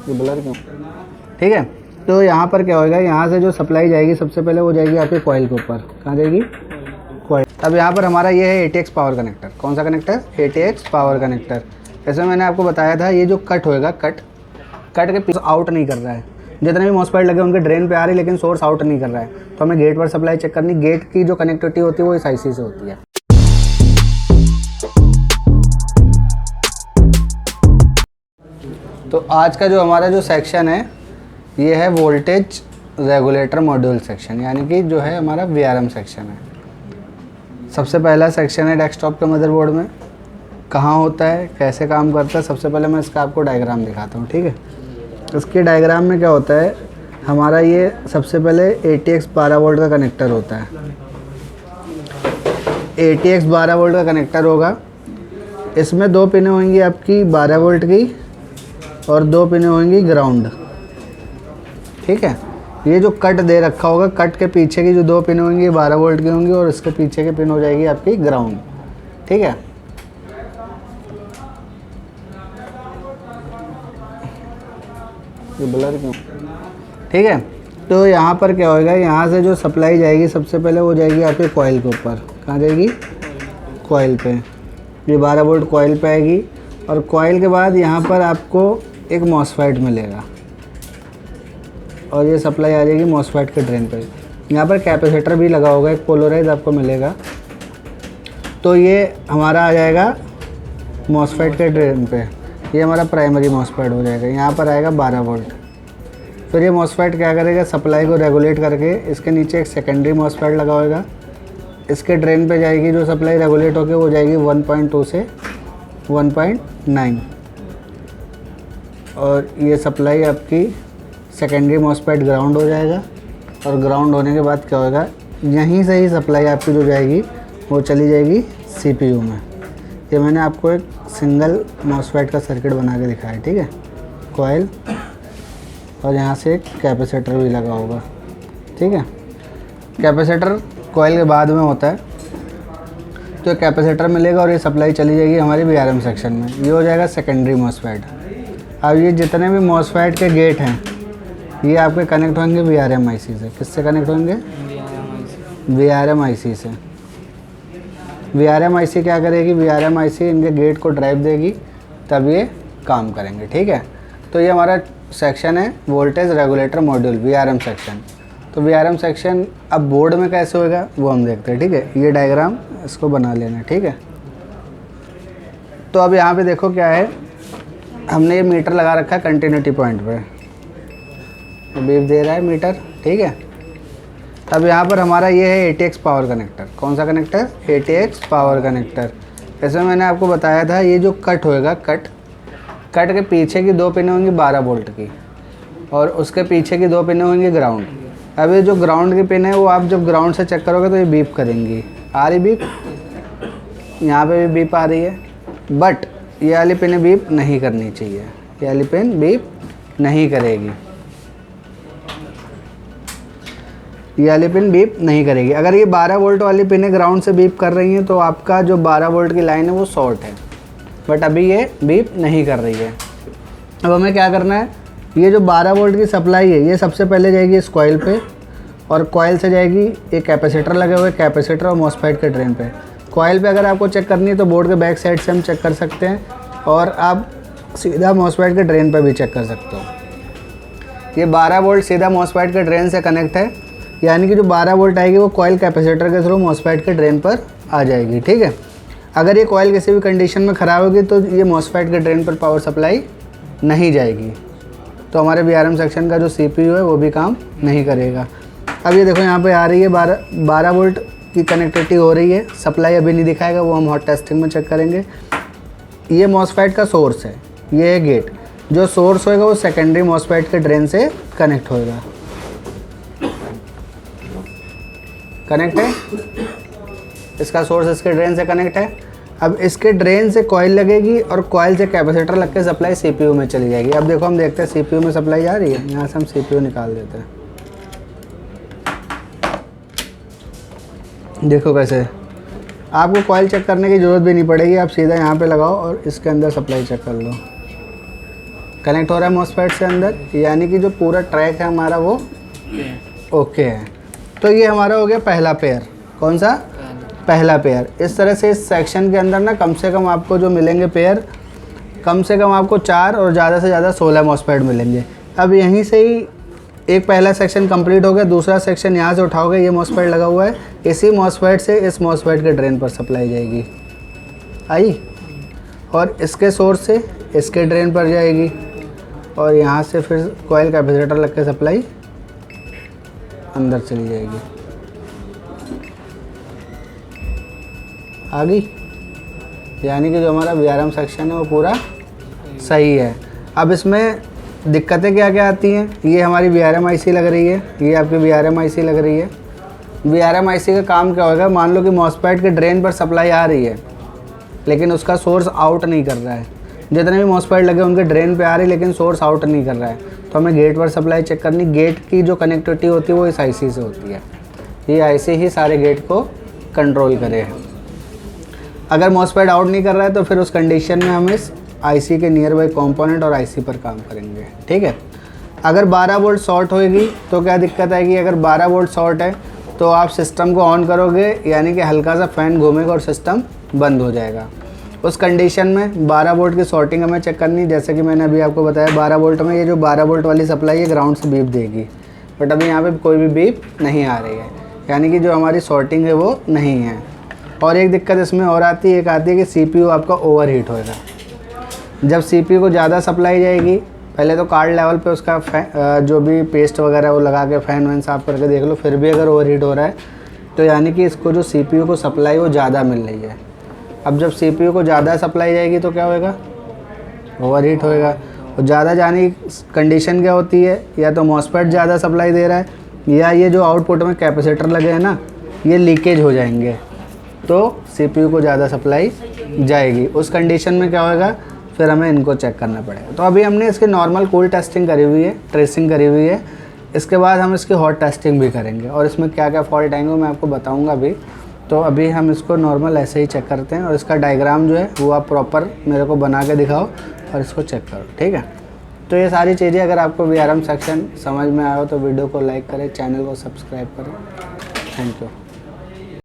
ये ब्लर क्यों? ठीक है, तो यहाँ पर क्या होगा, यहाँ से जो सप्लाई जाएगी सबसे पहले वो जाएगी आपके कॉइल के ऊपर। कहाँ जाएगी? कॉइल। अब यहाँ पर हमारा ये है ATX पावर कनेक्टर। कौन सा कनेक्टर? ATX power connector. जैसे मैंने आपको बताया था, ये जो कट होएगा, कट के पीछे आउट नहीं कर रहा है। जितने भी मॉसफेट लगे उनके ड्रेन पे आ रही है, लेकिन सोर्स आउट नहीं कर रहा है, तो हमें गेट पर सप्लाई चेक करनी। गेट की जो कनेक्टिविटी होती है वो इस IC से होती है। तो आज का जो हमारा जो सेक्शन है ये है वोल्टेज रेगुलेटर मॉड्यूल सेक्शन, यानी कि जो है हमारा VRM सेक्शन है। सबसे पहला सेक्शन है डेस्कटॉप के मदरबोर्ड में कहाँ होता है, कैसे काम करता है। सबसे पहले मैं इसका आपको डायग्राम दिखाता हूँ, ठीक है। इसके डायग्राम में क्या होता है, हमारा ये सबसे पहले ATX 12 वोल्ट का कनेक्टर होता है। ATX 12 वोल्ट का कनेक्टर होगा, इसमें 2 पिनें होंगी आपकी 12 वोल्ट की और 2 पिनें होंगी ग्राउंड, ठीक है। ये जो कट दे रखा होगा, कट के पीछे की जो 2 पिन होंगी 12 वोल्ट की होंगी और इसके पीछे की पिन हो जाएगी आपकी ग्राउंड, ठीक है। ये ब्लर क्यों? ठीक है, तो यहाँ पर क्या होगा, यहाँ से जो सप्लाई जाएगी सबसे पहले वो जाएगी आपके कॉइल के ऊपर। कहाँ जाएगी? कॉइल पे। ये 12 वोल्ट कॉइल पे आएगी और कॉइल के बाद यहाँ पर आपको एक मॉसफेट मिलेगा और ये सप्लाई आ जाएगी मॉसफेट के ड्रेन पे। यहाँ पर कैपेसिटर भी लगा होगा, एक पोलराइज आपको मिलेगा। तो ये हमारा आ जाएगा मॉसफेट के ड्रेन पे, ये हमारा प्राइमरी मॉसफेट हो जाएगा। यहाँ पर आएगा 12 वोल्ट। फिर ये मॉसफेट क्या करेगा, सप्लाई को रेगुलेट करके इसके नीचे एक सेकेंडरी मॉसफेट लगा होगा, इसके ड्रेन पे जाएगी जो सप्लाई रेगुलेट होकर वो जाएगी 1.2 से 1.9 और ये सप्लाई आपकी सेकेंडरी मॉसफेट ग्राउंड हो जाएगा। और ग्राउंड होने के बाद क्या होगा, यहीं से ही सप्लाई आपकी जो जाएगी वो चली जाएगी CPU में। ये मैंने आपको एक सिंगल मॉसफेट का सर्किट बना के दिखाया है, ठीक है। कॉइल और यहाँ से एक कैपेसिटर भी लगा होगा, ठीक है। कैपेसिटर कॉइल के बाद में होता है, तो कैपेसिटर मिलेगा और ये सप्लाई चली जाएगी हमारी VRM सेक्शन में। ये हो जाएगा सेकेंडरी मॉसफेट। अब ये जितने भी मॉसफेट के गेट हैं ये आपके कनेक्ट होंगे VRM IC से। किससे कनेक्ट होंगे? VRM IC से। VRM IC क्या करेगी, VRM IC इनके गेट को ड्राइव देगी, तब ये काम करेंगे, ठीक है। तो ये हमारा सेक्शन है voltage regulator module VRM section. तो VRM सेक्शन अब बोर्ड में कैसे होगा वो हम देखते हैं, ठीक है। ये डायग्राम इसको बना लेना, ठीक है। तो अब यहाँ पे देखो क्या है, हमने ये मीटर लगा रखा है कंटिन्यूटी पॉइंट पे, बीप दे रहा है मीटर, ठीक है। अब यहाँ पर हमारा ये है ATX पावर कनेक्टर। कौन सा कनेक्टर? ATX power connector. जैसे मैंने आपको बताया था, ये जो कट होएगा, कट के पीछे की 2 पिनें होंगी 12 वोल्ट की और उसके पीछे की 2 पिनें होंगी ग्राउंड। अब ये जो ग्राउंड की पिन है वो आप जब ग्राउंड से चेक करोगे तो ये बीप करेंगी। आ रही बीप? यहाँ पे भी बीप आ रही है, बट ये वाली पिन बीप नहीं करनी चाहिए, ये वाली पिन बीप नहीं करेगी, ये वाली पिन बीप नहीं करेगी। अगर ये 12 वोल्ट वाली पिन ग्राउंड से बीप कर रही हैं तो आपका जो 12 वोल्ट की लाइन है वो शॉर्ट है, बट अभी ये बीप नहीं कर रही है। अब हमें क्या करना है, ये जो 12 वोल्ट की सप्लाई है ये सबसे पहले जाएगी इस कॉइल पे और कॉइल से जाएगी एक कैपेसिटर लगे हुए, कैपेसिटर और मॉसफेट के ड्रेन पे। कॉइल पे अगर आपको चेक करनी है तो बोर्ड के बैक साइड से हम चेक कर सकते हैं और आप सीधा मॉसफेट के ड्रेन पे भी चेक कर सकते हो। ये 12 वोल्ट सीधा मॉसफेट के ड्रेन से कनेक्ट है, यानी कि जो 12 वोल्ट आएगी वो कॉइल कैपेसिटर के थ्रू मॉसफेट के ड्रेन पर आ जाएगी, ठीक है। अगर ये कॉइल किसी भी कंडीशन में ख़राब होगी तो ये मॉसफेट के ड्रेन पर पावर सप्लाई नहीं जाएगी, तो हमारे VRM सेक्शन का जो CPU है वो भी काम नहीं करेगा। अब ये देखो यहाँ पे आ रही है 12 वोल्ट की कनेक्टिविटी हो रही है, सप्लाई अभी नहीं दिखाएगा, वो हम हॉट टेस्टिंग में चेक करेंगे। ये मॉसफेट का सोर्स है, ये है गेट। जो सोर्स होएगा वो सेकेंडरी मॉसफेट के ड्रेन से कनेक्ट होएगा, कनेक्ट है, इसका सोर्स इसके ड्रेन से कनेक्ट है। अब इसके ड्रेन से कॉइल लगेगी और कॉइल से कैपेसिटर लग के सप्लाई CPU में चली जाएगी। अब देखो हम देखते हैं CPU में सप्लाई आ रही है, यहाँ से हम CPU निकाल देते हैं। देखो कैसे, आपको कॉइल चेक करने की ज़रूरत भी नहीं पड़ेगी, आप सीधा यहाँ पे लगाओ और इसके अंदर सप्लाई चेक कर लो। कनेक्ट हो रहा है मॉसफेट से अंदर, यानी कि जो पूरा ट्रैक है हमारा वो ओके है। तो ये हमारा हो गया पहला पेयर। कौन सा? पहला पेयर। इस तरह से इस सेक्शन के अंदर ना कम से कम आपको जो मिलेंगे पेयर, कम से कम आपको 4 और ज़्यादा से ज़्यादा 16 मॉसफेट मिलेंगे। अब यहीं से ही एक पहला सेक्शन कंप्लीट हो गया, दूसरा सेक्शन यहाँ से उठाओगे, ये मॉसफेट लगा हुआ है, इसी मॉसफेट से इस मॉसफेट के ड्रेन पर सप्लाई जाएगी, आई, और इसके सोर्स से इसके ड्रेन पर जाएगी, और यहाँ से फिर कॉइल कैपेसिटर लग के सप्लाई अंदर चली जाएगी। आ गई, यानी कि जो हमारा VRM सेक्शन है वो पूरा सही है। अब इसमें दिक्कतें क्या क्या आती हैं? ये हमारी VRM IC लग रही है, ये आपकी VRM IC लग रही है। VRM IC का काम क्या होगा? मान लो कि मॉसफेट के ड्रेन पर सप्लाई आ रही है, लेकिन उसका सोर्स आउट नहीं कर रहा है। जितने भी मॉसफेट लगे उनके ड्रेन पे आ रही है, लेकिन सोर्स आउट नहीं कर रहा है, तो हमें गेट पर सप्लाई चेक करनी। गेट की जो कनेक्टिविटी होती है वो इस IC से होती है, ये IC ही सारे गेट को कंट्रोल करे। अगर मॉसफेट आउट नहीं कर रहा है तो फिर उस कंडीशन में हम इस IC के नियर बाई कॉम्पोनेंट और IC पर काम करेंगे, ठीक है। अगर 12 वोल्ट शॉर्ट होएगी तो क्या दिक्कत आएगी? अगर 12 वोल्ट शॉर्ट है तो आप सिस्टम को ऑन करोगे, यानी कि हल्का सा फ़ैन घूमेगा और सिस्टम बंद हो जाएगा। उस कंडीशन में 12 वोल्ट की शॉर्टिंग हमें चेक करनी, जैसे कि मैंने अभी आपको बताया 12 वोल्ट में ये जो 12 वोल्ट वाली सप्लाई है ग्राउंड से बीप देगी, बट अभी यहाँ पे कोई भी बीप नहीं आ रही है, यानी कि जो हमारी शॉर्टिंग है वो नहीं है। और एक दिक्कत इसमें और आती है, एक आती है कि CPU आपका ओवर हीट होएगा। जब CPU को ज़्यादा सप्लाई जाएगी, पहले तो कार्ड लेवल पे उसका जो भी पेस्ट वगैरह वो लगा के फ़ैन वैन साफ़ करके देख लो, फिर भी अगर ओवर हीट हो रहा है तो यानी कि इसको जो CPU को सप्लाई वो ज़्यादा मिल रही है। अब जब CPU को ज़्यादा सप्लाई जाएगी तो क्या होएगा? ओवर हीट होएगा। और ज़्यादा जाने की कंडीशन क्या होती है? या तो मॉसफेट ज़्यादा सप्लाई दे रहा है, या ये जो आउटपुट में कैपेसिटर लगे हैं ना, ये लीकेज हो जाएंगे, तो CPU को ज़्यादा सप्लाई जाएगी। उस कंडीशन में क्या होगा? फिर हमें इनको चेक करना पड़ेगा। तो अभी हमने इसकी नॉर्मल कूल टेस्टिंग करी हुई है, ट्रेसिंग करी हुई है, इसके बाद हम इसकी हॉट टेस्टिंग भी करेंगे, और इसमें क्या क्या फॉल्ट आएंगे मैं आपको बताऊंगा अभी। तो अभी हम इसको नॉर्मल ऐसे ही चेक करते हैं, और इसका डायग्राम जो है वो आप प्रॉपर मेरे को बना के दिखाओ और इसको चेक करो, ठीक है। तो ये सारी चीज़ें अगर आपको VRM सेक्शन समझ में आया हो तो वीडियो को लाइक करें, चैनल को सब्सक्राइब करें। Thank you.